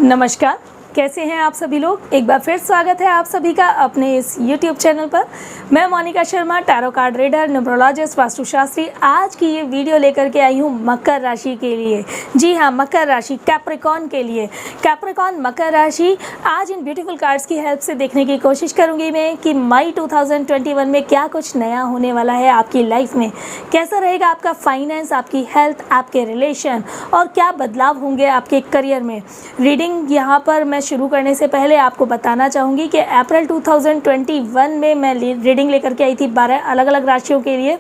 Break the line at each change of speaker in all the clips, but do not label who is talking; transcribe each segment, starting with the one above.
नमस्कार, कैसे हैं आप सभी लोग। एक बार फिर स्वागत है आप सभी का अपने इस YouTube चैनल पर। मैं Monika Sharma, tarot card reader, numerologist, वास्तुशास्त्री। आज की ये वीडियो लेकर के आई हूँ मकर राशि के लिए। जी हाँ, मकर राशि, कैप्रिकॉर्न के लिए। कैप्रिकॉर्न, मकर राशि, आज इन ब्यूटीफुल कार्ड्स की हेल्प से देखने की कोशिश करूँगी मैं कि मई 2021 में क्या कुछ नया होने वाला है आपकी लाइफ में। कैसा रहेगा आपका फाइनेंस, आपकी हेल्थ, आपके रिलेशन और क्या बदलाव होंगे आपके करियर में। रीडिंग यहाँ पर मैं शुरू करने से पहले आपको बताना चाहूँगी कि अप्रैल 2021 में मैं रीडिंग लेकर के आई थी 12 अलग अलग राशियों के लिए।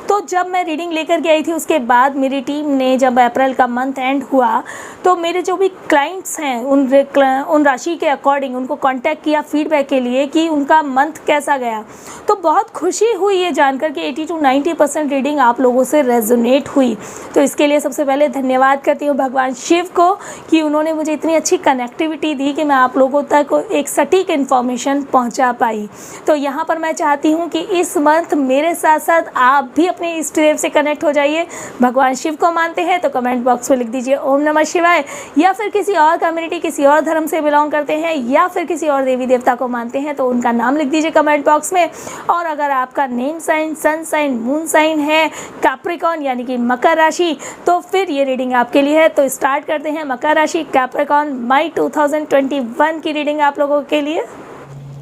तो जब मैं रीडिंग लेकर के आई थी उसके बाद मेरी टीम ने, जब अप्रैल का मंथ एंड हुआ, तो मेरे जो भी क्लाइंट्स हैं उन राशि के अकॉर्डिंग उनको कांटेक्ट किया फीडबैक के लिए कि उनका मंथ कैसा गया। तो बहुत खुशी हुई ये जानकर कि 80 to 90% रीडिंग आप लोगों से रेजोनेट हुई। तो इसके लिए सबसे पहले धन्यवाद करती हूँ भगवान शिव को कि उन्होंने मुझे इतनी अच्छी कनेक्टिविटी दी कि मैं आप लोगों तक एक सटीक इन्फॉर्मेशन पहुंचा पाई। तो यहाँ पर मैं चाहती हूँ कि इस मंथ मेरे साथ साथ आप भी अपने इष्ट देव से कनेक्ट हो जाइए। भगवान शिव को मानते हैं तो कमेंट बॉक्स में लिख दीजिए ओम नमः शिवाय, या फिर किसी और कम्युनिटी, किसी और धर्म से बिलोंग करते हैं या फिर किसी और देवी देवता को मानते हैं तो उनका नाम लिख दीजिए कमेंट बॉक्स में। और अगर आपका name sign, sun sign, moon sign है कैप्रिकॉर्न यानी कि मकर राशि, तो फिर ये रीडिंग आपके लिए है। तो स्टार्ट करते हैं मकर राशि कैप्रिकॉर्न मई 2021 की रीडिंग आप लोगों के लिए।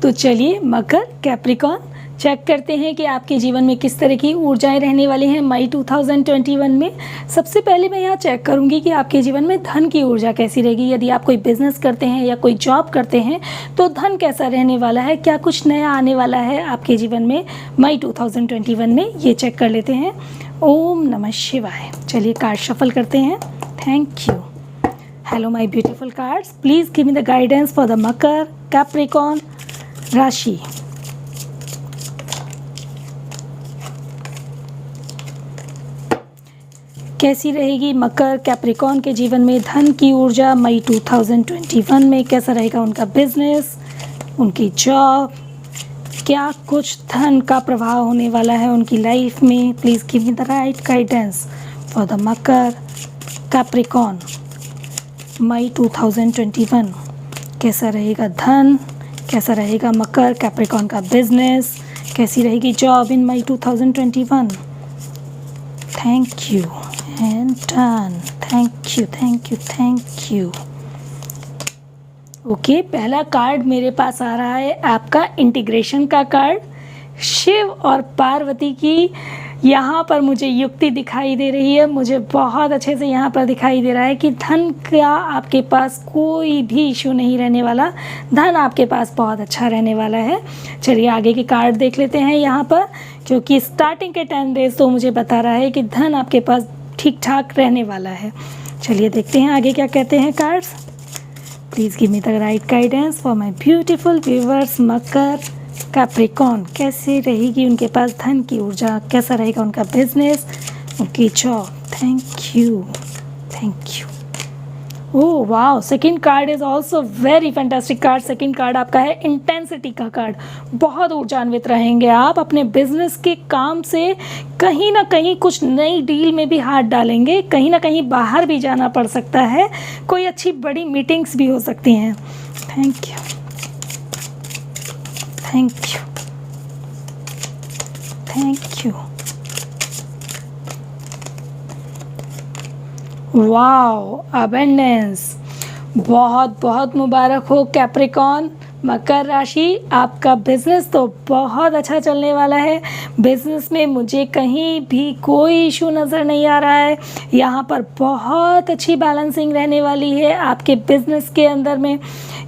तो चलिए मकर कैप्रिकॉर्न चेक करते हैं कि आपके जीवन में किस तरह की ऊर्जाएं रहने वाली हैं मई 2021 में। सबसे पहले मैं यहाँ चेक करूँगी कि आपके जीवन में धन की ऊर्जा कैसी रहेगी। यदि आप कोई बिजनेस करते हैं या कोई जॉब करते हैं तो धन कैसा रहने वाला है, क्या कुछ नया आने वाला है आपके जीवन में मई 2021 में, ये चेक कर लेते हैं। ओम नमः शिवाय। चलिए कार्ड शफल करते हैं। Thank you. Hello my beautiful cards, please give me the guidance for the Makar Capricorn राशि। कैसी रहेगी मकर कैप्रिकॉर्न के जीवन में धन की ऊर्जा मई 2021 में। कैसा रहेगा उनका बिजनेस, उनकी जॉब, क्या कुछ धन का प्रभाव होने वाला है उनकी लाइफ में। Please give me the right guidance for the Makar Capricorn May 2021। कैसा रहेगा धन, कैसा रहेगा मकर कैप्रिकॉर्न का बिजनेस, कैसी रहेगी job in May 2021। Thank you and done. Thank you, thank you, thank you. Okay, पहला कार्ड मेरे पास आ रहा है आपका इंटीग्रेशन का कार्ड। शिव और पार्वती की यहाँ पर मुझे युक्ति दिखाई दे रही है। मुझे बहुत अच्छे से यहाँ पर दिखाई दे रहा है कि धन का आपके पास कोई भी इशू नहीं रहने वाला, धन आपके पास बहुत अच्छा रहने वाला है। चलिए आगे के कार्ड देख लेते हैं यहाँ पर, क्योंकि स्टार्टिंग के 10 डेज तो मुझे बता रहा है कि धन आपके पास ठीक ठाक रहने वाला है। चलिए देखते हैं आगे क्या कहते हैं cards. Please give me the right guidance for my beautiful viewers Makar Capricorn. कैसे रहेगी उनके पास धन की ऊर्जा, कैसा रहेगा उनका बिजनेस, उनकी job. Thank you, thank you. Oh wow, second card is also very fantastic card. Second card आपका है इंटेंसिटी का कार्ड। बहुत ऊर्जान्वित रहेंगे आप अपने बिजनेस के काम से। कहीं ना कहीं कुछ नई डील में भी हाथ डालेंगे, कहीं ना कहीं बाहर भी जाना पड़ सकता है, कोई अच्छी बड़ी मीटिंग्स भी हो सकती हैं। Thank you, thank you, thank you. Wow, abundance. बहुत बहुत मुबारक हो कैप्रिकॉर्न मकर राशि, आपका बिजनेस तो बहुत अच्छा चलने वाला है। बिजनेस में मुझे कहीं भी कोई इशू नज़र नहीं आ रहा है। यहाँ पर बहुत अच्छी बैलेंसिंग रहने वाली है आपके बिजनेस के अंदर में।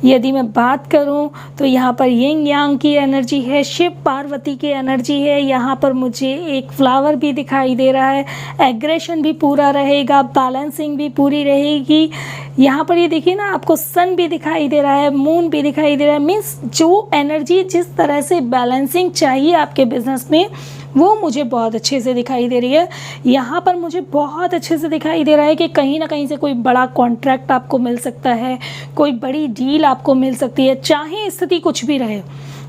यदि मैं बात करूं तो यहाँ पर यिंग यांग की एनर्जी है, शिव पार्वती की एनर्जी है। यहाँ पर मुझे एक फ्लावर भी दिखाई दे रहा है। एग्रेशन भी पूरा रहेगा, बैलेंसिंग भी पूरी रहेगी। यहाँ पर ये देखिए ना, आपको सन भी दिखाई दे रहा है, मून भी दिखाई दे रहा है। मीन्स जो एनर्जी, जिस तरह से बैलेंसिंग चाहिए आपके बिजनेस में, वो मुझे बहुत अच्छे से दिखाई दे रही है। यहाँ पर मुझे बहुत अच्छे से दिखाई दे रहा है कि कहीं ना कहीं से कोई बड़ा कॉन्ट्रैक्ट आपको मिल सकता है, कोई बड़ी डील आपको मिल सकती है। चाहे स्थिति कुछ भी रहे,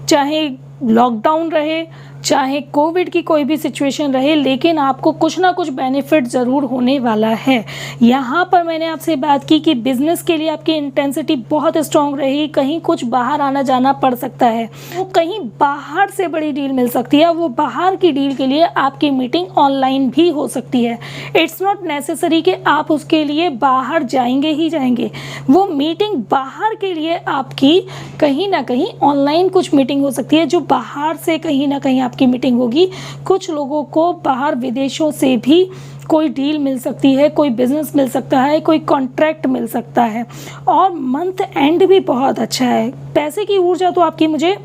चाहे लॉकडाउन रहे, चाहे कोविड की कोई भी सिचुएशन रहे, लेकिन आपको कुछ ना कुछ बेनिफिट ज़रूर होने वाला है। यहाँ पर मैंने आपसे बात की कि बिज़नेस के लिए आपकी इंटेंसिटी बहुत स्ट्रांग रहेगी। कहीं कुछ बाहर आना जाना पड़ सकता है, वो कहीं बाहर से बड़ी डील मिल सकती है। वो बाहर की डील के लिए आपकी मीटिंग ऑनलाइन भी हो सकती है। इट्स नॉट नेसेसरी कि आप उसके लिए बाहर जाएंगे ही जाएंगे। वो मीटिंग बाहर के लिए आपकी कहीं ना कहीं ऑनलाइन कुछ मीटिंग हो सकती है, जो बाहर से कहीं ना कहीं आपकी मीटिंग होगी। कुछ लोगों को बाहर विदेशों से भी कोई डील मिल सकती है, कोई बिजनेस मिल सकता है, कोई कॉन्ट्रैक्ट मिल सकता है। और मंथ एंड भी बहुत अच्छा है। पैसे की ऊर्जा तो आपकी मुझे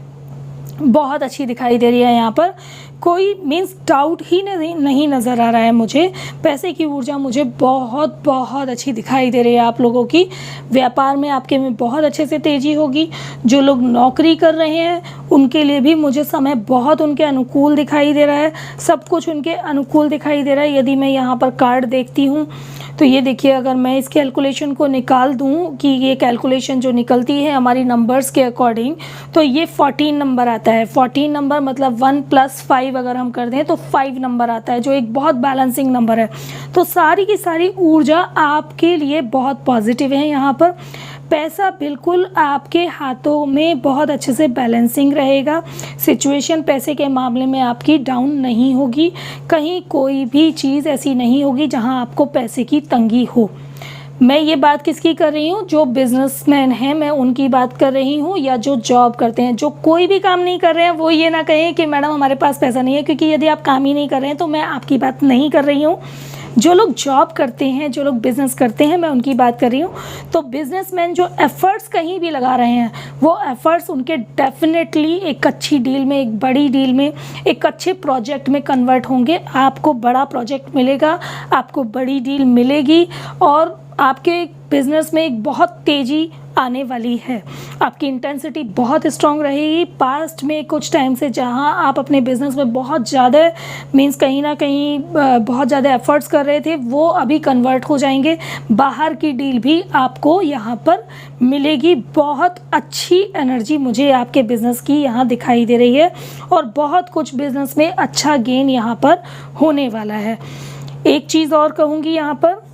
बहुत अच्छी दिखाई दे रही है। यहाँ पर कोई मीन्स डाउट ही नहीं नज़र आ रहा है मुझे। पैसे की ऊर्जा मुझे बहुत बहुत अच्छी दिखाई दे रही है आप लोगों की। व्यापार में आपके में बहुत अच्छे से तेज़ी होगी। जो लोग नौकरी कर रहे हैं उनके लिए भी मुझे समय बहुत उनके अनुकूल दिखाई दे रहा है। सब कुछ उनके अनुकूल दिखाई दे रहा है। यदि मैं यहाँ पर कार्ड देखती हूँ तो ये देखिए, अगर मैं इस कैलकुलेशन को निकाल दूं कि ये कैलकुलेशन जो निकलती है हमारी नंबर्स के अकॉर्डिंग, तो ये 14 नंबर आता है। 14 नंबर मतलब 1 + 5 अगर हम कर दें तो 5 नंबर आता है, जो एक बहुत बैलेंसिंग नंबर है। तो सारी की सारी ऊर्जा आपके लिए बहुत पॉजिटिव है। यहाँ पर पैसा बिल्कुल आपके हाथों में बहुत अच्छे से बैलेंसिंग रहेगा। सिचुएशन पैसे के मामले में आपकी डाउन नहीं होगी। कहीं कोई भी चीज़ ऐसी नहीं होगी जहां आपको पैसे की तंगी हो। मैं ये बात किसकी कर रही हूँ? जो बिजनेसमैन हैं, मैं उनकी बात कर रही हूँ, या जो जॉब करते हैं। जो कोई भी काम नहीं कर रहे हैं वो ये ना कहें कि मैडम हमारे पास पैसा नहीं है, क्योंकि यदि आप काम ही नहीं कर रहे हैं तो मैं आपकी बात नहीं कर रही हूँ। जो लोग जॉब करते हैं, जो लोग बिज़नेस करते हैं, मैं उनकी बात कर रही हूँ। तो बिजनेसमैन जो एफ़र्ट्स कहीं भी लगा रहे हैं, वो एफ़र्ट्स उनके डेफिनेटली एक अच्छी डील में, एक बड़ी डील में, एक अच्छे प्रोजेक्ट में कन्वर्ट होंगे। आपको बड़ा प्रोजेक्ट मिलेगा, आपको बड़ी डील मिलेगी और आपके बिज़नेस में एक बहुत तेज़ी आने वाली है। आपकी इंटेंसिटी बहुत स्ट्रांग रहेगी। पास्ट में कुछ टाइम से जहां आप अपने बिज़नेस में बहुत ज़्यादा मीन्स कहीं ना कहीं बहुत ज़्यादा एफर्ट्स कर रहे थे, वो अभी कन्वर्ट हो जाएंगे। बाहर की डील भी आपको यहाँ पर मिलेगी। बहुत अच्छी एनर्जी मुझे आपके बिज़नेस की यहाँ दिखाई दे रही है और बहुत कुछ बिज़नेस में अच्छा गेन यहाँ पर होने वाला है। एक चीज़ और कहूँगी, यहाँ पर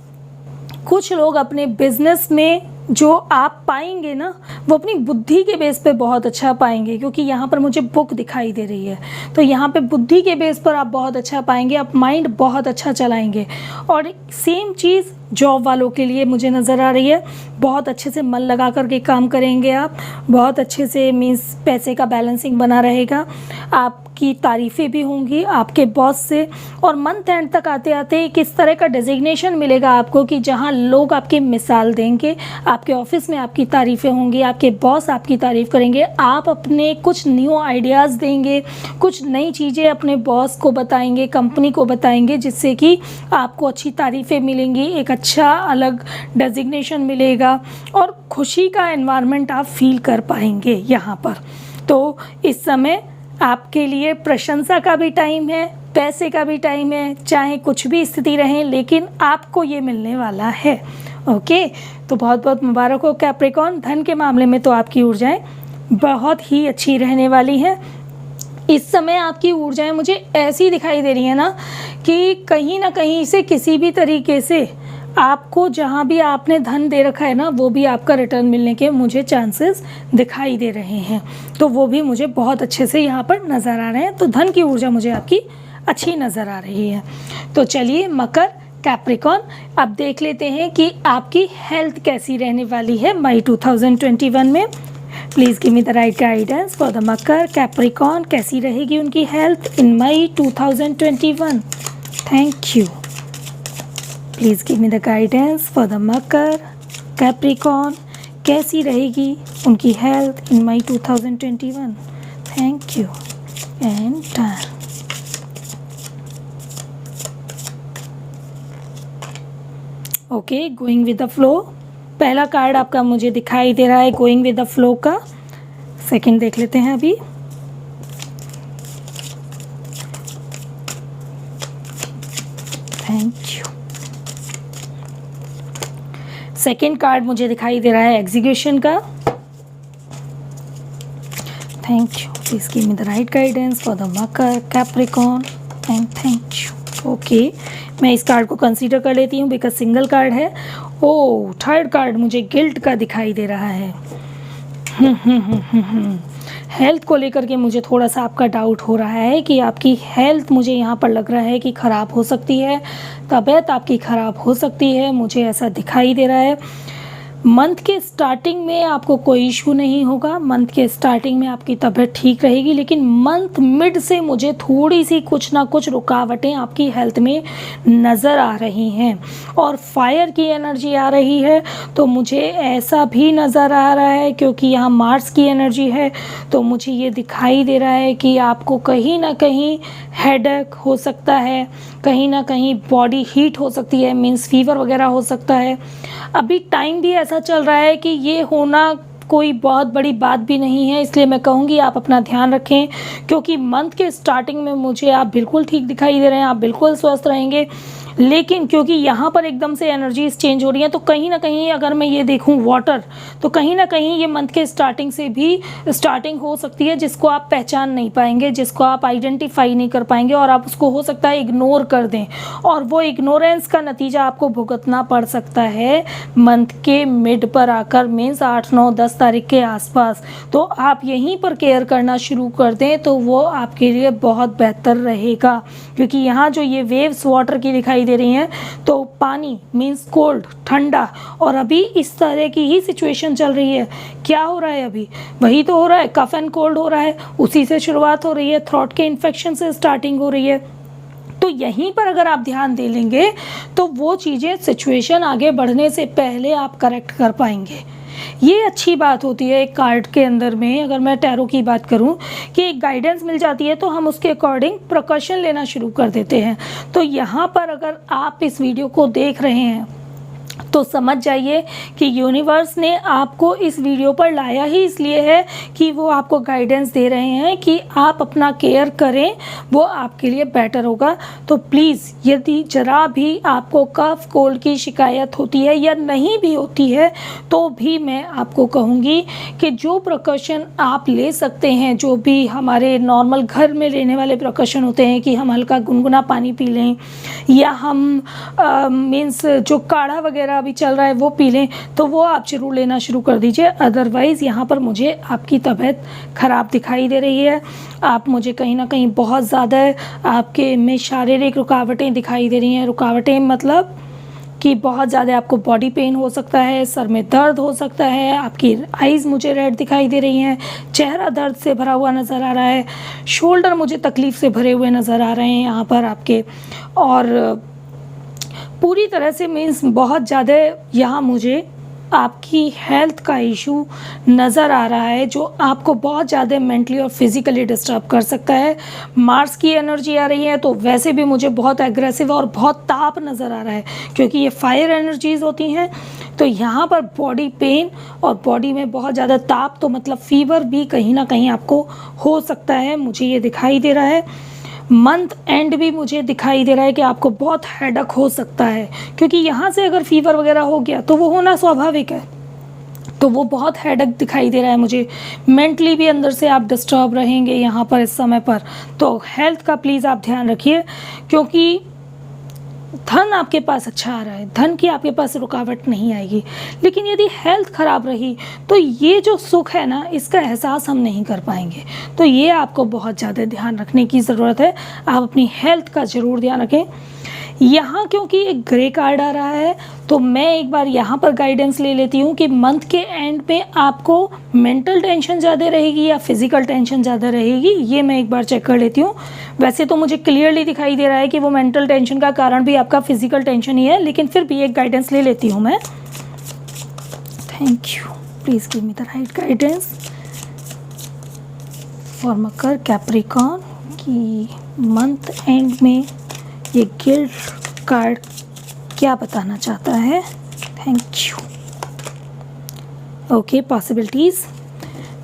कुछ लोग अपने बिज़नेस में जो आप पाएंगे ना, वो अपनी बुद्धि के बेस पे बहुत अच्छा पाएंगे, क्योंकि यहाँ पर मुझे बुक दिखाई दे रही है। तो यहाँ पे बुद्धि के बेस पर आप बहुत अच्छा पाएंगे, आप माइंड बहुत अच्छा चलाएंगे। और सेम चीज़ जॉब वालों के लिए मुझे नज़र आ रही है। बहुत अच्छे से मन लगा करके काम करेंगे आप, बहुत अच्छे से मीन्स पैसे का बैलेंसिंग बना रहेगा। आपकी तारीफ़ें भी होंगी आपके बॉस से। और मंथ एंड तक आते आते किस तरह का डेजिग्नेशन मिलेगा आपको कि जहां लोग आपकी मिसाल देंगे, आपके ऑफिस में आपकी तारीफ़ें होंगी, आपके बॉस आपकी तारीफ़ करेंगे, आप अपने कुछ न्यू आइडियाज़ देंगे, कुछ नई चीज़ें अपने बॉस को बताएंगे, कंपनी को बताएंगे, जिससे कि आपको अच्छी तारीफ़ें मिलेंगी, एक अच्छा अलग डेजिग्नेशन मिलेगा और खुशी का एनवायरनमेंट आप फील कर पाएंगे यहाँ पर। तो इस समय आपके लिए प्रशंसा का भी टाइम है, पैसे का भी टाइम है, चाहे कुछ भी स्थिति रहे, लेकिन आपको ये मिलने वाला है। ओके, तो बहुत बहुत मुबारक हो कैप्रिकॉर्न। धन के मामले में तो आपकी ऊर्जाएं बहुत ही अच्छी रहने वाली हैं। इस समय आपकी ऊर्जाएं मुझे ऐसी दिखाई दे रही है ना कि कहीं ना कहीं से किसी भी तरीके से आपको जहाँ भी आपने धन दे रखा है ना, वो भी आपका रिटर्न मिलने के मुझे चांसेस दिखाई दे रहे हैं। तो वो भी मुझे बहुत अच्छे से यहाँ पर नज़र आ रहे हैं। तो धन की ऊर्जा मुझे आपकी अच्छी नज़र आ रही है। तो चलिए मकर कैप्रिकॉर्न, अब देख लेते हैं कि आपकी हेल्थ कैसी रहने वाली है मई 2021 में। Please give me the right guidance for the Makar Capricorn. कैसी रहेगी उनकी health in May 2021? Thank you. Please give me the guidance for the Makar Capricorn. कैसी रहेगी उनकी health in May 2021? Thank you and done. Okay, going with the flow. पहला card आपका मुझे दिखाई दे रहा है गोइंग विद द फ्लो का। सेकंड देख लेते हैं अभी। Thank you. सेकंड कार्ड मुझे दिखाई दे रहा है एग्जीक्यूशन का। Thank you. Please give me the right guidance for the Makar, Capricorn and thank you. Okay, मैं इस कार्ड को कंसीडर कर लेती हूँ बिकॉज सिंगल कार्ड है। ओह, थर्ड कार्ड मुझे गिल्ट का दिखाई दे रहा है। हेल्थ को लेकर के मुझे थोड़ा सा आपका डाउट हो रहा है कि आपकी हेल्थ मुझे यहाँ पर लग रहा है कि ख़राब हो सकती है, तबीयत आपकी ख़राब हो सकती है, मुझे ऐसा दिखाई दे रहा है। मंथ के स्टार्टिंग में आपको कोई इशू नहीं होगा, मंथ के स्टार्टिंग में आपकी तबीयत ठीक रहेगी, लेकिन मंथ मिड से मुझे थोड़ी सी कुछ ना कुछ रुकावटें आपकी हेल्थ में नज़र आ रही हैं और फायर की एनर्जी आ रही है। तो मुझे ऐसा भी नज़र आ रहा है क्योंकि यहाँ मार्स की एनर्जी है, तो मुझे ये दिखाई दे रहा है कि आपको कहीं ना कहीं हेडेक हो सकता है, कहीं ना कहीं बॉडी हीट हो सकती है, मीन्स फीवर वगैरह हो सकता है। अभी टाइम भी ऐसा चल रहा है कि ये होना कोई बहुत बड़ी बात भी नहीं है, इसलिए मैं कहूँगी आप अपना ध्यान रखें क्योंकि मंथ के स्टार्टिंग में मुझे आप बिल्कुल ठीक दिखाई दे रहे हैं, आप बिल्कुल स्वस्थ रहेंगे। लेकिन क्योंकि यहाँ पर एकदम से एनर्जीज चेंज हो रही हैं, तो कहीं ना कहीं अगर मैं ये देखूँ वाटर, तो कहीं ना कहीं ये मंथ के स्टार्टिंग से भी स्टार्टिंग हो सकती है जिसको आप पहचान नहीं पाएंगे, जिसको आप आइडेंटिफाई नहीं कर पाएंगे और आप उसको हो सकता है इग्नोर कर दें और वो इग्नोरेंस का नतीजा आपको भुगतना पड़ सकता है मंथ के मिड पर आकर, मीन्स 8, 9, 10 तारीख के आसपास। तो आप यहीं पर केयर करना शुरू कर दें तो वो आपके लिए बहुत बेहतर रहेगा क्योंकि यहाँ जो ये वेव्स वाटर की दिखाई दे रही हैं, तो पानी मीन्स कोल्ड, ठंडा, और अभी इस तरह की ही सिचुएशन चल रही है। क्या हो रहा है अभी? वही तो हो रहा है, कफ एंड कोल्ड हो रहा है, उसी से शुरुआत हो रही है, थ्रोट के इन्फेक्शन से स्टार्टिंग हो रही है। तो यहीं पर अगर आप ध्यान दे लेंगे तो वो चीज़ें सिचुएशन आगे बढ़ने से पहले आप करेक्ट कर पाएंगे। ये अच्छी बात होती है एक कार्ड के अंदर में, अगर मैं टैरो की बात करूं कि एक गाइडेंस मिल जाती है तो हम उसके अकॉर्डिंग प्रिकॉशन लेना शुरू कर देते हैं। तो यहाँ पर अगर आप इस वीडियो को देख रहे हैं तो समझ जाइए कि यूनिवर्स ने आपको इस वीडियो पर लाया ही इसलिए है कि वो आपको गाइडेंस दे रहे हैं कि आप अपना केयर करें, वो आपके लिए बेटर होगा। तो प्लीज़ यदि ज़रा भी आपको कफ कोल्ड की शिकायत होती है या नहीं भी होती है तो भी मैं आपको कहूँगी कि जो प्रिकॉशन आप ले सकते हैं, जो भी हमारे नॉर्मल घर में लेने वाले प्रिकॉशन होते हैं कि हम हल्का गुनगुना पानी पी लें या हम मीन्स जो काढ़ा वगैरह अभी चल रहा है वो पी लें, तो वो आप जरूर लेना शुरू कर दीजिए। अदरवाइज़ यहाँ पर मुझे आपकी तबीयत ख़राब दिखाई दे रही है, आप मुझे कहीं ना कहीं बहुत ज़्यादा आपके में शारीरिक रुकावटें दिखाई दे रही हैं। रुकावटें मतलब कि बहुत ज़्यादा आपको बॉडी पेन हो सकता है, सर में दर्द हो सकता है, आपकी आइज़ मुझे रेड दिखाई दे रही हैं, चेहरा दर्द से भरा हुआ नज़र आ रहा है, शोल्डर मुझे तकलीफ़ से भरे हुए नज़र आ रहे हैं यहाँ पर आपके, और पूरी तरह से मीन्स बहुत ज़्यादा यहाँ मुझे आपकी हेल्थ का इशू नज़र आ रहा है जो आपको बहुत ज़्यादा मेंटली और फिज़िकली डिस्टर्ब कर सकता है। मार्स की एनर्जी आ रही है तो वैसे भी मुझे बहुत एग्रेसिव और बहुत ताप नज़र आ रहा है क्योंकि ये फायर एनर्जीज़ होती हैं। तो यहाँ पर बॉडी पेन और बॉडी में बहुत ज़्यादा ताप, तो मतलब फीवर भी कहीं ना कहीं आपको हो सकता है, मुझे ये दिखाई दे रहा है। मंथ एंड भी मुझे दिखाई दे रहा है कि आपको बहुत हेडेक हो सकता है क्योंकि यहाँ से अगर फीवर वगैरह हो गया तो वो होना स्वाभाविक है, तो वो बहुत हेडेक दिखाई दे रहा है मुझे। मेंटली भी अंदर से आप डिस्टर्ब रहेंगे यहाँ पर इस समय पर। तो हेल्थ का प्लीज़ आप ध्यान रखिए क्योंकि धन आपके पास अच्छा आ रहा है, धन की आपके पास रुकावट नहीं आएगी, लेकिन यदि हेल्थ ख़राब रही तो ये जो सुख है ना, इसका एहसास हम नहीं कर पाएंगे। तो ये आपको बहुत ज़्यादा ध्यान रखने की ज़रूरत है, आप अपनी हेल्थ का ज़रूर ध्यान रखें। यहाँ क्योंकि एक ग्रे कार्ड आ रहा है तो मैं एक बार यहाँ पर गाइडेंस ले लेती हूँ कि मंथ के एंड में आपको मेंटल टेंशन ज़्यादा रहेगी या फिज़िकल टेंशन ज़्यादा रहेगी, ये मैं एक बार चेक कर लेती हूँ। वैसे तो मुझे क्लियरली दिखाई दे रहा है कि वो मेंटल टेंशन का कारण भी आपका फिज़िकल टेंशन ही है, लेकिन फिर भी एक गाइडेंस ले लेती हूँ मैं। Thank you, please give me the right guidance for Makar Capricorn कि मंथ एंड में ये गिल्ट कार्ड क्या बताना चाहता है। Thank you. ओके, पॉसिबिलिटीज़,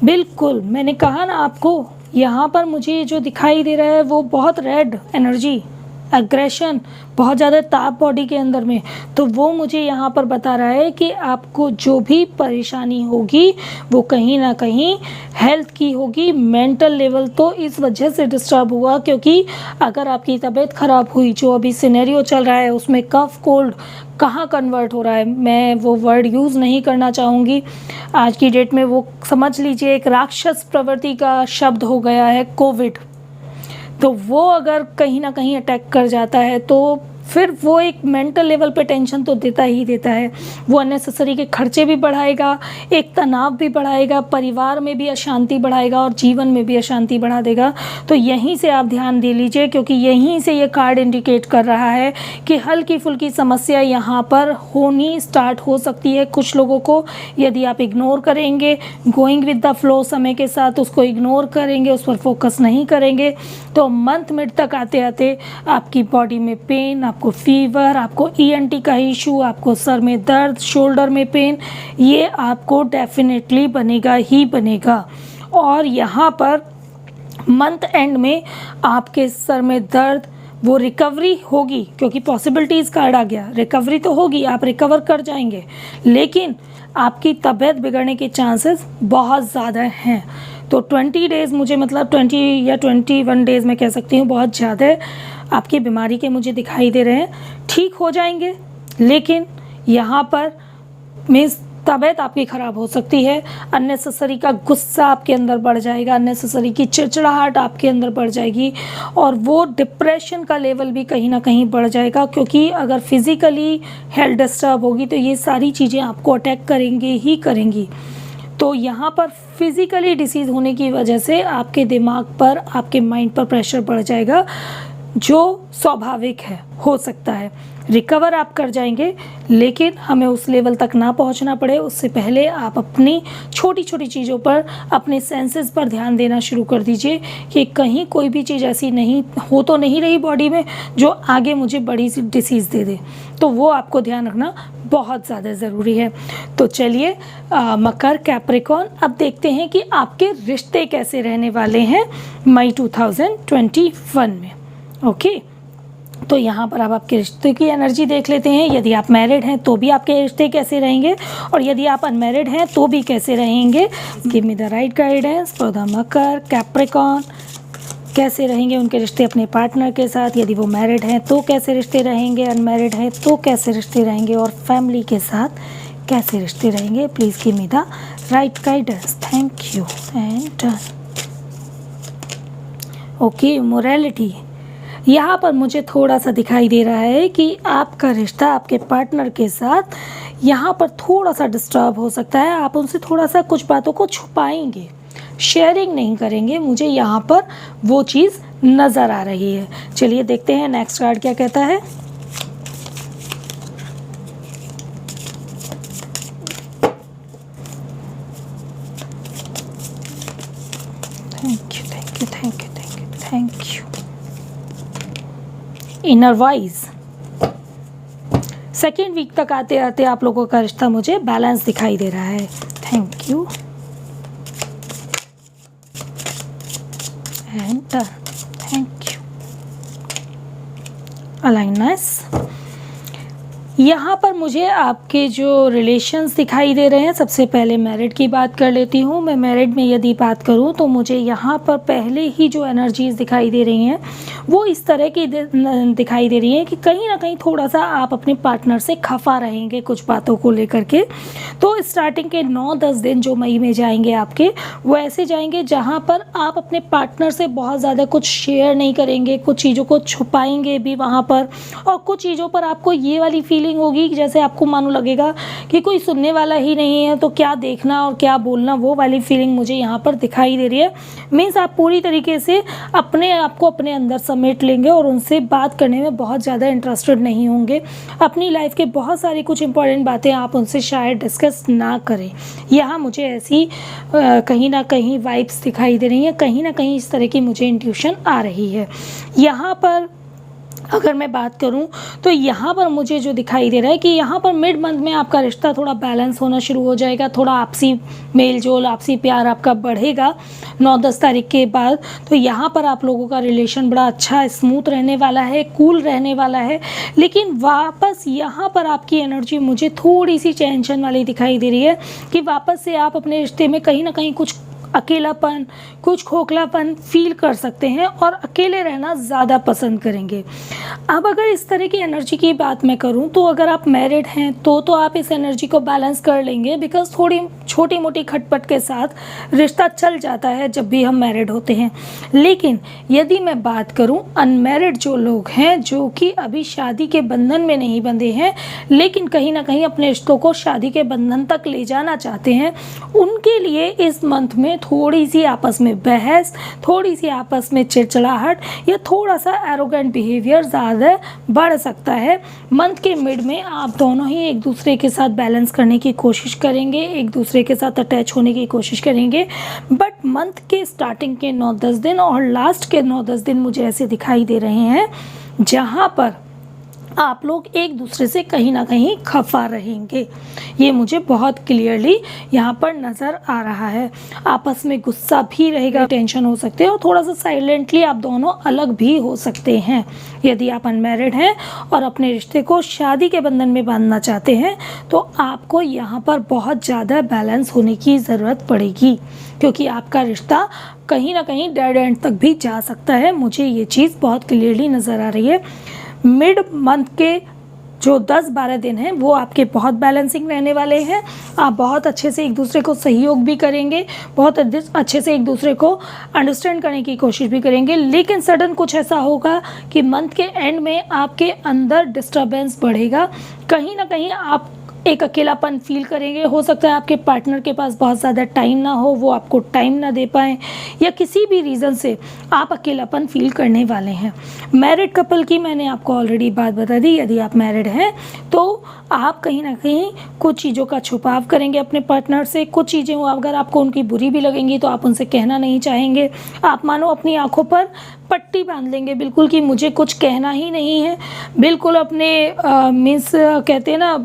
बिल्कुल मैंने कहा ना आपको, यहाँ पर मुझे जो दिखाई दे रहा है वो बहुत रेड एनर्जी, एग्रेशन, बहुत ज़्यादा ताप बॉडी के अंदर में, तो वो मुझे यहाँ पर बता रहा है कि आपको जो भी परेशानी होगी वो कहीं ना कहीं हेल्थ की होगी। मेंटल लेवल तो इस वजह से डिस्टर्ब हुआ क्योंकि अगर आपकी तबीयत ख़राब हुई, जो अभी सिनेरियो चल रहा है उसमें कफ कोल्ड कहाँ कन्वर्ट हो रहा है, मैं वो वर्ड यूज़ नहीं करना चाहूँगी आज की डेट में, वो समझ लीजिए एक राक्षस प्रवृत्ति का शब्द हो गया है कोविड। तो वो अगर कहीं ना कहीं अटैक कर जाता है तो फिर वो एक मेंटल लेवल पे टेंशन तो देता ही देता है। वो अननेसेसरी के खर्चे भी बढ़ाएगा, एक तनाव भी बढ़ाएगा, परिवार में भी अशांति बढ़ाएगा और जीवन में भी अशांति बढ़ा देगा। तो यहीं से आप ध्यान दे लीजिए क्योंकि यहीं से ये कार्ड इंडिकेट कर रहा है कि हल्की फुल्की समस्या यहाँ पर होनी स्टार्ट हो सकती है कुछ लोगों को। यदि आप इग्नोर करेंगे, गोइंग विद द फ्लो समय के साथ उसको इग्नोर करेंगे, उस पर फोकस नहीं करेंगे, तो मंथ मिड तक आते आते आपकी बॉडी में पेन, आपको फीवर, आपको ईएनटी का इशू, आपको सर में दर्द, शोल्डर में पेन, ये आपको डेफिनेटली बनेगा ही बनेगा। और यहाँ पर मंथ एंड में आपके सर में दर्द, वो रिकवरी होगी क्योंकि पॉसिबिलिटीज़ कार्ड आ गया, रिकवरी तो होगी, आप रिकवर कर जाएंगे, लेकिन आपकी तबीयत बिगड़ने के चांसेस बहुत ज़्यादा हैं। तो 20 डेज़ मुझे, मतलब 20 या 21 डेज़ मैं कह सकती हूँ, बहुत ज़्यादा आपकी बीमारी के मुझे दिखाई दे रहे हैं। ठीक हो जाएंगे, लेकिन यहाँ पर मीन्स तबीयत आपकी ख़राब हो सकती है, अननेसेसरी का गुस्सा आपके अंदर बढ़ जाएगा, अननेसेसरी की चिड़चिड़ाहट आपके अंदर बढ़ जाएगी और वो डिप्रेशन का लेवल भी कहीं ना कहीं बढ़ जाएगा क्योंकि अगर फिज़िकली हेल्थ डिस्टर्ब होगी तो ये सारी चीज़ें आपको अटैक करेंगी ही करेंगी। तो यहाँ पर फिज़िकली डिसीज़ होने की वजह से आपके दिमाग पर, आपके माइंड पर प्रेशर बढ़ जाएगा जो स्वाभाविक है, हो सकता है रिकवर आप कर जाएंगे, लेकिन हमें उस लेवल तक ना पहुंचना पड़े उससे पहले आप अपनी छोटी छोटी चीज़ों पर, अपने सेंसेस पर ध्यान देना शुरू कर दीजिए कि कहीं कोई भी चीज़ ऐसी नहीं हो तो नहीं रही बॉडी में जो आगे मुझे बड़ी सी डिसीज़ दे दे। तो वो आपको ध्यान रखना बहुत ज़्यादा ज़रूरी है। तो चलिए मकर, कैप्रिकॉर्न, अब देखते हैं कि आपके रिश्ते कैसे रहने वाले हैं मई 2021 में। ओके, तो यहाँ पर अब आपके रिश्ते की एनर्जी देख लेते हैं। यदि आप मैरिड हैं तो भी आपके रिश्ते कैसे रहेंगे और यदि आप अनमैरिड हैं तो भी कैसे रहेंगे। Give me the right guidance for the Makar, Capricorn, कैसे रहेंगे उनके रिश्ते अपने पार्टनर के साथ। यदि वो मैरिड हैं तो कैसे रिश्ते रहेंगे, अनमैरिड हैं तो कैसे रिश्ते रहेंगे और फैमिली के साथ कैसे रिश्ते रहेंगे। Please give me the right guidance, thank you and done. Okay, morality, यहाँ पर मुझे थोड़ा सा दिखाई दे रहा है कि आपका रिश्ता आपके पार्टनर के साथ यहाँ पर थोड़ा सा डिस्टर्ब हो सकता है। आप उनसे थोड़ा सा कुछ बातों को छुपाएंगे, शेयरिंग नहीं करेंगे, मुझे यहाँ पर वो चीज़ नज़र आ रही है। चलिए देखते हैं नेक्स्ट कार्ड क्या कहता है। Thank you, thank you, thank you, thank you, thank you. Inner wise, second week तक आते आते आप लोगों का रिश्ता मुझे बैलेंस दिखाई दे रहा है। Thank you and thank you. अलाइननेस, यहाँ पर मुझे आपके जो रिलेशंस दिखाई दे रहे हैं, सबसे पहले मैरिड की बात कर लेती हूँ। मैं मैरिड में यदि बात करूँ तो मुझे यहाँ पर पहले ही जो एनर्जीज़ दिखाई दे रही हैं वो इस तरह की दिखाई दे रही हैं कि कहीं ना कहीं थोड़ा सा आप अपने पार्टनर से खफा रहेंगे कुछ बातों को लेकर के। तो स्टार्टिंग के 9-10 दिन जो मई में जाएंगे आपके, वो ऐसे जाएंगे जहाँ पर आप अपने पार्टनर से बहुत ज़्यादा कुछ शेयर नहीं करेंगे, कुछ चीज़ों को छुपाएंगे भी वहाँ पर, और कुछ चीज़ों पर आपको ये वाली फीलिंग होगी कि जैसे आपको मानो लगेगा कि कोई सुनने वाला ही नहीं है, तो क्या देखना और क्या बोलना, वो वाली फीलिंग मुझे यहाँ पर दिखाई दे रही है। मीन्स आप पूरी तरीके से अपने आप को अपने अंदर समेट लेंगे और उनसे बात करने में बहुत ज़्यादा इंटरेस्टेड नहीं होंगे। अपनी लाइफ के बहुत सारी कुछ इंपॉर्टेंट बातें आप उनसे शायद डिस्कस ना करें। यहाँ मुझे ऐसी कहीं ना कहीं वाइब्स दिखाई दे रही हैं, कहीं ना कहीं इस तरह की मुझे इंट्यूशन आ रही है। यहाँ पर अगर मैं बात करूं तो यहाँ पर मुझे जो दिखाई दे रहा है कि यहाँ पर मिड मंथ में आपका रिश्ता थोड़ा बैलेंस होना शुरू हो जाएगा, थोड़ा आपसी मेल जोल, आपसी प्यार आपका बढ़ेगा 9-10 तारीख के बाद। तो यहाँ पर आप लोगों का रिलेशन बड़ा अच्छा स्मूथ रहने वाला है, कूल रहने वाला है। लेकिन वापस यहाँ पर आपकी एनर्जी मुझे थोड़ी सी टेंशन वाली दिखाई दे रही है कि वापस से आप अपने रिश्ते में कहीं ना कहीं कुछ अकेलापन, कुछ खोखलापन फील कर सकते हैं और अकेले रहना ज़्यादा पसंद करेंगे। अब अगर इस तरह की एनर्जी की बात मैं करूं तो अगर आप मैरिड हैं तो आप इस एनर्जी को बैलेंस कर लेंगे, बिकॉज थोड़ी छोटी मोटी खटपट के साथ रिश्ता चल जाता है जब भी हम मैरिड होते हैं। लेकिन यदि मैं बात करूं अनमैरिड जो लोग हैं, जो कि अभी शादी के बंधन में नहीं बंधे हैं लेकिन कहीं ना कहीं अपने रिश्तों को शादी के बंधन तक ले जाना चाहते हैं, उनके लिए इस मंथ में थोड़ी सी आपस में बहस, थोड़ी सी आपस में चिड़चिड़ाहट या थोड़ा सा एरोगेंट बिहेवियर ज़्यादा बढ़ सकता है। मंथ के मिड में आप दोनों ही एक दूसरे के साथ बैलेंस करने की कोशिश करेंगे, एक दूसरे के साथ अटैच होने की कोशिश करेंगे। बट मंथ के स्टार्टिंग के 9-10 दिन और लास्ट के 9-10 दिन मुझे ऐसे दिखाई दे रहे हैं जहाँ पर आप लोग एक दूसरे से कहीं ना कहीं खफा रहेंगे। ये मुझे बहुत क्लियरली यहाँ पर नज़र आ रहा है। आपस में गुस्सा भी रहेगा, टेंशन हो सकते हैं और थोड़ा सा साइलेंटली आप दोनों अलग भी हो सकते हैं। यदि आप अनमैरिड हैं और अपने रिश्ते को शादी के बंधन में बांधना चाहते हैं तो आपको यहाँ पर बहुत ज़्यादा बैलेंस होने की ज़रूरत पड़ेगी, क्योंकि आपका रिश्ता कहीं ना कहीं डेड एंड तक भी जा सकता है। मुझे ये चीज़ बहुत क्लियरली नज़र आ रही है। मिड मंथ के जो 10-12 दिन हैं वो आपके बहुत बैलेंसिंग रहने वाले हैं। आप बहुत अच्छे से एक दूसरे को सहयोग भी करेंगे, बहुत अच्छे से एक दूसरे को अंडरस्टैंड करने की कोशिश भी करेंगे। लेकिन सडन कुछ ऐसा होगा कि मंथ के एंड में आपके अंदर डिस्टर्बेंस बढ़ेगा, कहीं ना कहीं आप एक अकेलापन फील करेंगे। हो सकता है आपके पार्टनर के पास बहुत ज़्यादा टाइम ना हो, वो आपको टाइम ना दे पाएँ, या किसी भी रीज़न से आप अकेलापन फील करने वाले हैं। मैरिड कपल की मैंने आपको ऑलरेडी बात बता दी। यदि आप मैरिड हैं तो आप कहीं ना कहीं कुछ चीज़ों का छुपाव करेंगे अपने पार्टनर से। कुछ चीज़ें अगर आपको उनकी बुरी भी लगेंगी तो आप उनसे कहना नहीं चाहेंगे। आप मानो अपनी आँखों पर पट्टी बांध लेंगे बिल्कुल कि मुझे कुछ कहना ही नहीं है। बिल्कुल अपने मीन्स कहते हैं ना,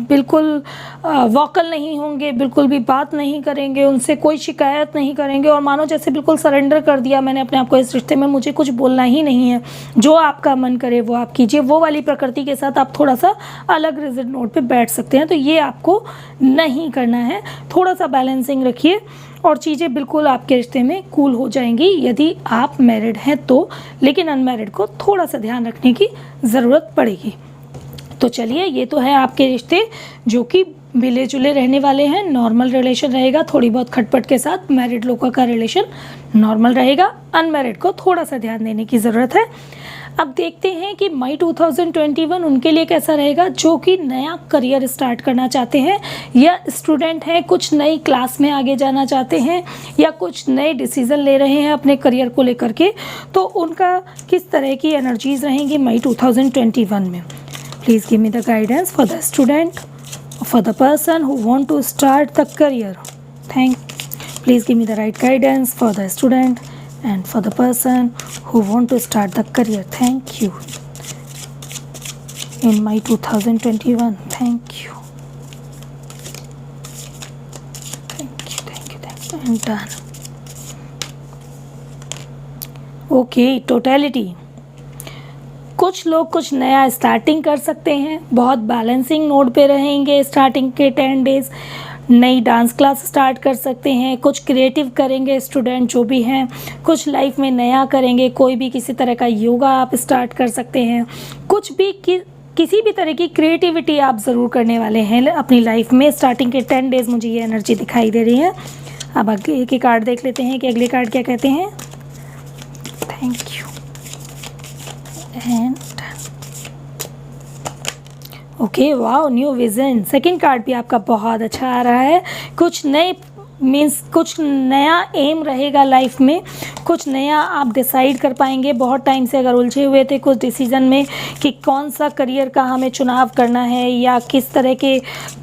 बिल्कुल वोकल नहीं होंगे, बिल्कुल भी बात नहीं करेंगे, उनसे कोई शिकायत नहीं करेंगे और मानो जैसे बिल्कुल सरेंडर कर दिया मैंने अपने आप को इस रिश्ते में, मुझे कुछ बोलना ही नहीं है, जो आपका मन करे वो आप कीजिए। वो वाली प्रकृति के साथ आप थोड़ा सा अलग रिजिड नोट पे बैठ सकते हैं। तो ये आपको नहीं करना है। थोड़ा सा बैलेंसिंग रखिए और चीज़ें बिल्कुल आपके रिश्ते में कूल हो जाएंगी यदि आप मैरिड हैं तो। लेकिन अनमैरिड को थोड़ा सा ध्यान रखने की ज़रूरत पड़ेगी। तो चलिए, ये तो है आपके रिश्ते जो कि मिले जुले रहने वाले हैं। नॉर्मल रिलेशन रहेगा, थोड़ी बहुत खटपट के साथ मैरिड लोगों का रिलेशन नॉर्मल रहेगा। अनमैरिड को थोड़ा सा ध्यान देने की ज़रूरत है। अब देखते हैं कि मई 2021 उनके लिए कैसा रहेगा, जो कि नया करियर स्टार्ट करना चाहते हैं या स्टूडेंट हैं, कुछ नई क्लास में आगे जाना चाहते हैं या कुछ नए डिसीज़न ले रहे हैं अपने करियर को लेकर के। तो उनका किस तरह की एनर्जीज रहेंगी मई 2021 में। Please give me the guidance for the student, for the person who want to start the career. Please give me the right guidance for the student and for the person who want to start the career. Thank you. In May 2021. Thank you. And done. Okay, totality. कुछ लोग कुछ नया starting कर सकते हैं, बहुत balancing note पे रहेंगे स्टार्टिंग के 10 डेज। नई डांस क्लास स्टार्ट कर सकते हैं, कुछ क्रिएटिव करेंगे स्टूडेंट जो भी हैं, कुछ लाइफ में नया करेंगे, कोई भी किसी तरह का योगा आप स्टार्ट कर सकते हैं, कुछ भी किसी भी तरह की क्रिएटिविटी आप ज़रूर करने वाले हैं अपनी लाइफ में स्टार्टिंग के 10 डेज। मुझे ये एनर्जी दिखाई दे रही है। अब आगे के कार्ड देख लेते हैं कि अगले कार्ड क्या कहते हैं। Thank you. And okay, wow, new vision. Second card भी आपका बहुत अच्छा आ रहा है। कुछ नए मीन्स कुछ नया एम रहेगा लाइफ में, कुछ नया आप डिसाइड कर पाएंगे। बहुत टाइम से अगर उलझे हुए थे कुछ डिसीज़न में कि कौन सा करियर का हमें चुनाव करना है या किस तरह के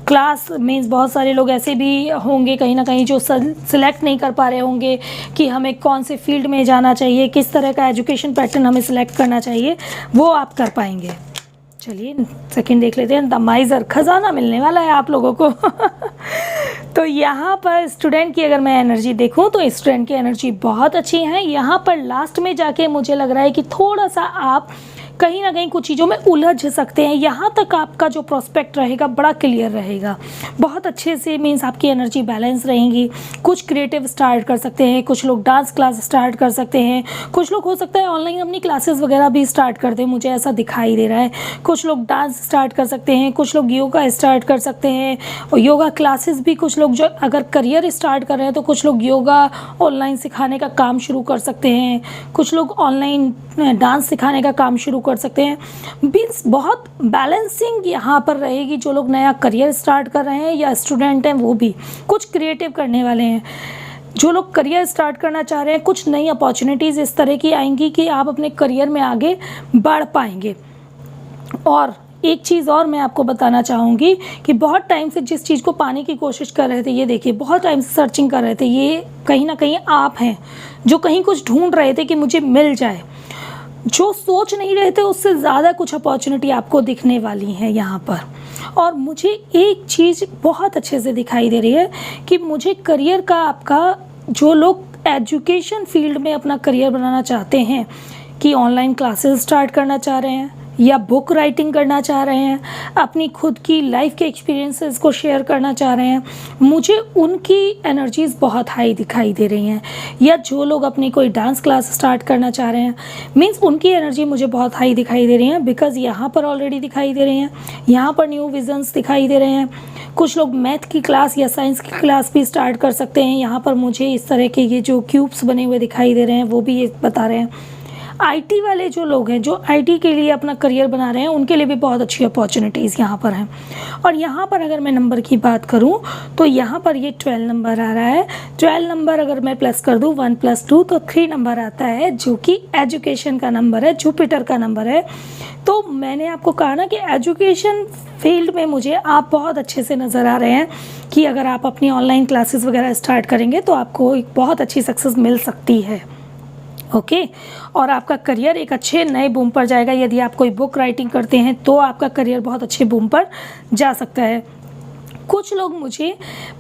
क्लास, मीन्स बहुत सारे लोग ऐसे भी होंगे कहीं ना कहीं जो सिलेक्ट नहीं कर पा रहे होंगे कि हमें कौन से फील्ड में जाना चाहिए, किस तरह का एजुकेशन पैटर्न हमें सिलेक्ट करना चाहिए, वो आप कर पाएंगे। चलिए सेकंड देख लेते हैं। द माइजर, खजाना मिलने वाला है आप लोगों को। तो यहाँ पर स्टूडेंट की अगर मैं एनर्जी देखूँ तो स्टूडेंट की एनर्जी बहुत अच्छी है। यहाँ पर लास्ट में जाके मुझे लग रहा है कि थोड़ा सा आप कहीं ना कहीं कुछ चीज़ों में उलझ सकते हैं। यहाँ तक आपका जो प्रोस्पेक्ट रहेगा बड़ा क्लियर रहेगा, बहुत अच्छे से, मीन्स आपकी एनर्जी बैलेंस रहेगी। कुछ क्रिएटिव स्टार्ट कर सकते हैं, कुछ लोग डांस क्लास स्टार्ट कर सकते हैं, कुछ लोग हो सकता है ऑनलाइन अपनी क्लासेस वगैरह भी स्टार्ट कर दें, मुझे ऐसा दिखाई दे रहा है। कुछ लोग डांस स्टार्ट कर सकते हैं, कुछ लोग योगा स्टार्ट कर सकते हैं, और योगा क्लासेस भी कुछ लोग जो अगर करियर स्टार्ट कर रहे हैं तो कुछ लोग योगा ऑनलाइन सिखाने का काम शुरू कर सकते हैं, कुछ लोग ऑनलाइन डांस सिखाने का काम शुरू कर सकते हैं। मीन्स बहुत बैलेंसिंग यहाँ पर रहेगी। जो लोग नया करियर स्टार्ट कर रहे हैं या स्टूडेंट हैं वो भी कुछ क्रिएटिव करने वाले हैं। जो लोग करियर स्टार्ट करना चाह रहे हैं, कुछ नई अपॉर्चुनिटीज़ इस तरह की आएंगी कि आप अपने करियर में आगे बढ़ पाएंगे। और एक चीज़ और मैं आपको बताना चाहूँगी कि बहुत टाइम से जिस चीज़ को पाने की कोशिश कर रहे थे, ये देखिए बहुत टाइम से सर्चिंग कर रहे थे, ये कहीं ना कहीं आप हैं जो कहीं कुछ ढूंढ रहे थे कि मुझे मिल जाए। जो सोच नहीं रहे थे उससे ज़्यादा कुछ अपॉर्चुनिटी आपको दिखने वाली है यहाँ पर। और मुझे एक चीज़ बहुत अच्छे से दिखाई दे रही है कि मुझे करियर का आपका, जो लोग एजुकेशन फील्ड में अपना करियर बनाना चाहते हैं, कि ऑनलाइन क्लासेस स्टार्ट करना चाह रहे हैं या बुक राइटिंग करना चाह रहे हैं, अपनी खुद की लाइफ के एक्सपीरियंसेस को शेयर करना चाह रहे हैं, मुझे उनकी एनर्जीज़ बहुत हाई दिखाई दे रही हैं। या जो लोग अपनी कोई डांस क्लास स्टार्ट करना चाह रहे हैं, मीन्स उनकी एनर्जी मुझे बहुत हाई दिखाई दे रही हैं। बिकॉज़ यहाँ पर ऑलरेडी दिखाई दे रही हैं, यहाँ पर न्यू विजन्स दिखाई दे रहे हैं। कुछ लोग मैथ की क्लास या साइंस की क्लास भी स्टार्ट कर सकते हैं। यहाँ पर मुझे इस तरह के ये जो क्यूब्स बने हुए दिखाई दे रहे हैं वो भी ये बता रहे हैं। आईटी वाले जो लोग हैं, जो आईटी के लिए अपना करियर बना रहे हैं, उनके लिए भी बहुत अच्छी अपॉर्चुनिटीज़ यहाँ पर हैं। और यहाँ पर अगर मैं नंबर की बात करूँ तो यहाँ पर ये 12 नंबर आ रहा है। 12 नंबर अगर मैं प्लस कर दूँ 1 + 2 तो 3 नंबर आता है, जो कि एजुकेशन का नंबर है, जुपिटर का नंबर है। तो मैंने आपको कहा ना कि एजुकेशन फील्ड में मुझे आप बहुत अच्छे से नज़र आ रहे हैं कि अगर आप अपनी ऑनलाइन क्लासेस वगैरह स्टार्ट करेंगे तो आपको एक बहुत अच्छी सक्सेस मिल सकती है। ओके और आपका करियर एक अच्छे नए बूम पर जाएगा। यदि आप कोई बुक राइटिंग करते हैं तो आपका करियर बहुत अच्छे बूम पर जा सकता है। कुछ लोग मुझे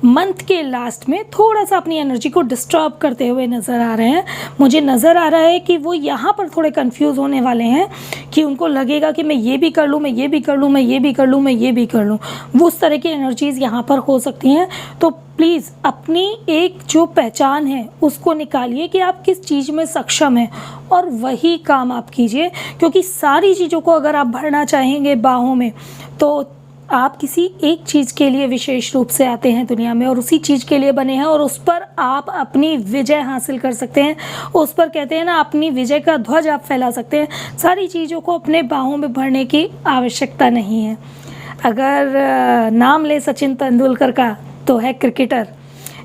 मंथ के लास्ट में थोड़ा सा अपनी एनर्जी को डिस्टर्ब करते हुए नज़र आ रहे हैं। मुझे नज़र आ रहा है कि वो यहाँ पर थोड़े कंफ्यूज होने वाले हैं कि उनको लगेगा कि मैं ये भी कर लूँ, मैं ये भी कर लूँ, मैं ये भी कर लूँ, मैं ये भी कर लूँ। वो उस तरह की एनर्जीज़ यहाँ पर हो सकती हैं। तो प्लीज़ अपनी एक जो पहचान है उसको निकालिए कि आप किस चीज़ में सक्षम हैं और वही काम आप कीजिए। क्योंकि सारी चीज़ों को अगर आप भरना चाहेंगे बाहों में तो आप किसी एक चीज़ के लिए विशेष रूप से आते हैं दुनिया में और उसी चीज़ के लिए बने हैं और उस पर आप अपनी विजय हासिल कर सकते हैं। उस पर कहते हैं ना, अपनी विजय का ध्वज आप फैला सकते हैं। सारी चीज़ों को अपने बाहों में भरने की आवश्यकता नहीं है। अगर नाम ले सचिन तेंदुलकर का तो है क्रिकेटर,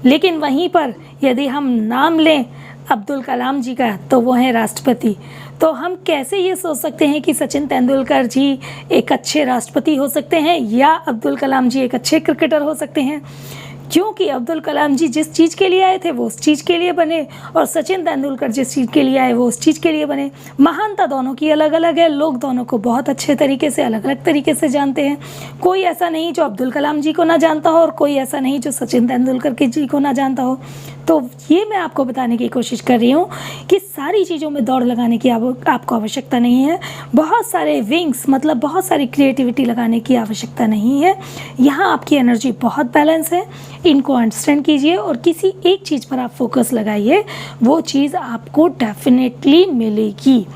लेकिन वहीं पर यदि हम नाम लें अब्दुल कलाम जी का तो वो हैं राष्ट्रपति। तो हम कैसे ये सोच सकते हैं कि सचिन तेंदुलकर जी एक अच्छे राष्ट्रपति हो सकते हैं या अब्दुल कलाम जी एक अच्छे क्रिकेटर हो सकते हैं? क्योंकि अब्दुल कलाम जी जिस चीज़ के लिए आए थे वो उस चीज़ के लिए बने और सचिन तेंदुलकर जिस चीज़ के लिए आए वो उस चीज़ के लिए बने। महानता दोनों की अलग अलग है, लोग दोनों को बहुत अच्छे तरीके से अलग अलग तरीके से जानते हैं। कोई ऐसा नहीं जो अब्दुल कलाम जी को ना जानता हो और कोई ऐसा नहीं जो सचिन तेंदुलकर के जी को ना जानता हो। तो ये मैं आपको बताने की कोशिश कर रही हूँ कि सारी चीज़ों में दौड़ लगाने की आपको आवश्यकता नहीं है। बहुत सारे विंग्स मतलब बहुत सारी क्रिएटिविटी लगाने की आवश्यकता नहीं है। यहाँ आपकी एनर्जी बहुत बैलेंस है। इनको अंडरस्टैंड कीजिए और किसी एक चीज़ पर आप फोकस लगाइए, वो चीज़ आपको डेफिनेटली मिलेगी।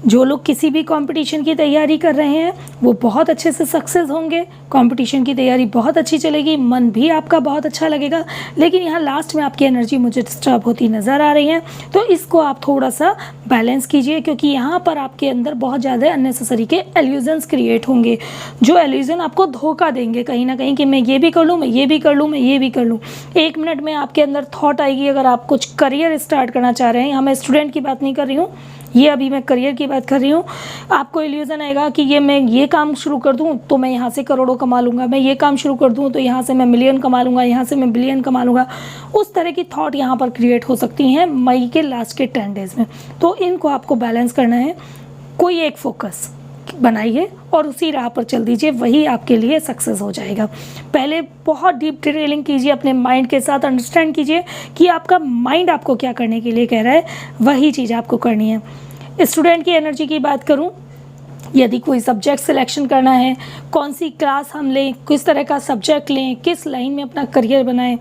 जो लोग किसी भी कंपटीशन की तैयारी कर रहे हैं वो बहुत अच्छे से सक्सेस होंगे। कंपटीशन की तैयारी बहुत अच्छी चलेगी, मन भी आपका बहुत अच्छा लगेगा। लेकिन यहाँ लास्ट में आपकी एनर्जी मुझे डिस्टर्ब होती नज़र आ रही है, तो इसको आप थोड़ा सा बैलेंस कीजिए, क्योंकि यहाँ पर आपके अंदर बहुत ज़्यादा अननेसेसरी के एल्यूजन्स क्रिएट होंगे, जो एल्यूजन आपको धोखा देंगे कहीं ना कहीं कि मैं ये भी कर लूँ, मैं ये भी कर लूँ, मैं ये भी कर लूँ। 1 मिनट में आपके अंदर थॉट आएगी, अगर आप कुछ करियर स्टार्ट करना चाह रहे हैं, यहाँ मैं स्टूडेंट की बात नहीं कर रही हूँ, ये अभी मैं करियर की बात कर रही हूँ। आपको इल्यूज़न आएगा कि मैं ये काम शुरू कर दूँ तो मैं यहाँ से करोड़ों कमा लूँगा, मैं ये काम शुरू कर दूँ तो यहाँ से मैं मिलियन कमा लूँगा, यहाँ से मैं बिलियन कमा लूँगा। उस तरह की थॉट यहाँ पर क्रिएट हो सकती हैं मई के लास्ट के 10 डेज़ में। तो इनको आपको बैलेंस करना है, कोई एक फोकस बनाइए और उसी राह पर चल दीजिए, वही आपके लिए सक्सेस हो जाएगा। पहले बहुत डीप डिटेलिंग कीजिए अपने माइंड के साथ, अंडरस्टैंड कीजिए कि आपका माइंड आपको क्या करने के लिए कह रहा है, वही चीज़ आपको करनी है। स्टूडेंट की एनर्जी की बात करूं, यदि कोई सब्जेक्ट सिलेक्शन करना है, कौन सी क्लास हम लें, किस तरह का सब्जेक्ट लें, किस लाइन में अपना करियर बनाएं,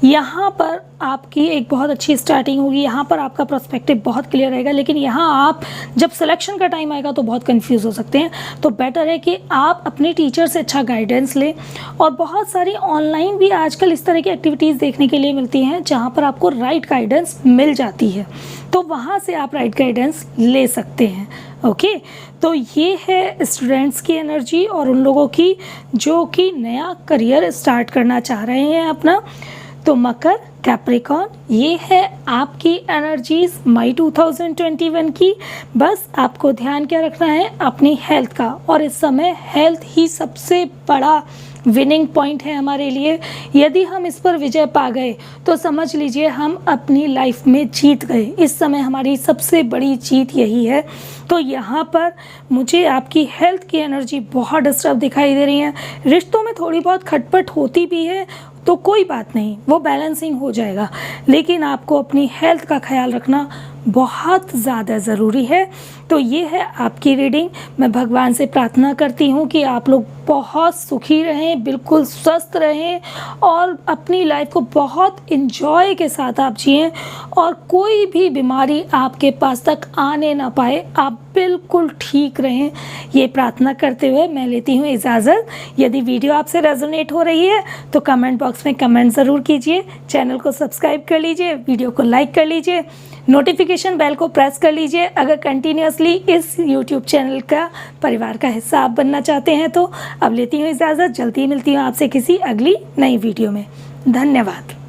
यहाँ पर आपकी एक बहुत अच्छी स्टार्टिंग होगी। यहाँ पर आपका पर्सपेक्टिव बहुत क्लियर रहेगा। लेकिन यहाँ आप जब सिलेक्शन का टाइम आएगा तो बहुत कंफ्यूज हो सकते हैं। तो बेटर है कि आप अपने टीचर से अच्छा गाइडेंस लें, और बहुत सारी ऑनलाइन भी आजकल इस तरह की एक्टिविटीज़ देखने के लिए मिलती हैं जहाँ पर आपको राइट गाइडेंस मिल जाती है, तो वहाँ से आप राइट गाइडेंस ले सकते हैं। ओके, तो ये है स्टूडेंट्स की एनर्जी और उन लोगों की जो कि नया करियर स्टार्ट करना चाह रहे हैं अपना। तो मकर, कैप्रिकॉर्न, ये है आपकी एनर्जीज मई 2021 की। बस आपको ध्यान क्या रखना है, अपनी हेल्थ का, और इस समय हेल्थ ही सबसे बड़ा विनिंग पॉइंट है हमारे लिए। यदि हम इस पर विजय पा गए तो समझ लीजिए हम अपनी लाइफ में जीत गए। इस समय हमारी सबसे बड़ी जीत यही है। तो यहाँ पर मुझे आपकी हेल्थ की एनर्जी बहुत डिस्टर्ब दिखाई दे रही है। रिश्तों में थोड़ी बहुत खटपट होती भी है तो कोई बात नहीं, वो बैलेंसिंग हो जाएगा, लेकिन आपको अपनी हेल्थ का ख्याल रखना बहुत ज़्यादा ज़रूरी है। तो ये है आपकी रीडिंग। मैं भगवान से प्रार्थना करती हूँ कि आप लोग बहुत सुखी रहें, बिल्कुल स्वस्थ रहें और अपनी लाइफ को बहुत इन्जॉय के साथ आप जिएं, और कोई भी बीमारी आपके पास तक आने ना पाए, आप बिल्कुल ठीक रहें। ये प्रार्थना करते हुए मैं लेती हूँ इजाज़त। यदि वीडियो आपसे रेजोनेट हो रही है तो कमेंट बॉक्स में कमेंट ज़रूर कीजिए, चैनल को सब्सक्राइब कर लीजिए, वीडियो को लाइक कर लीजिए, नोटिफिकेशन बेल को प्रेस कर लीजिए अगर कंटिन्यूसली इस यूट्यूब चैनल का परिवार का हिस्सा आप बनना चाहते हैं। तो अब लेती हूँ इजाज़त, जल्दी मिलती हूँ आपसे किसी अगली नई वीडियो में। धन्यवाद।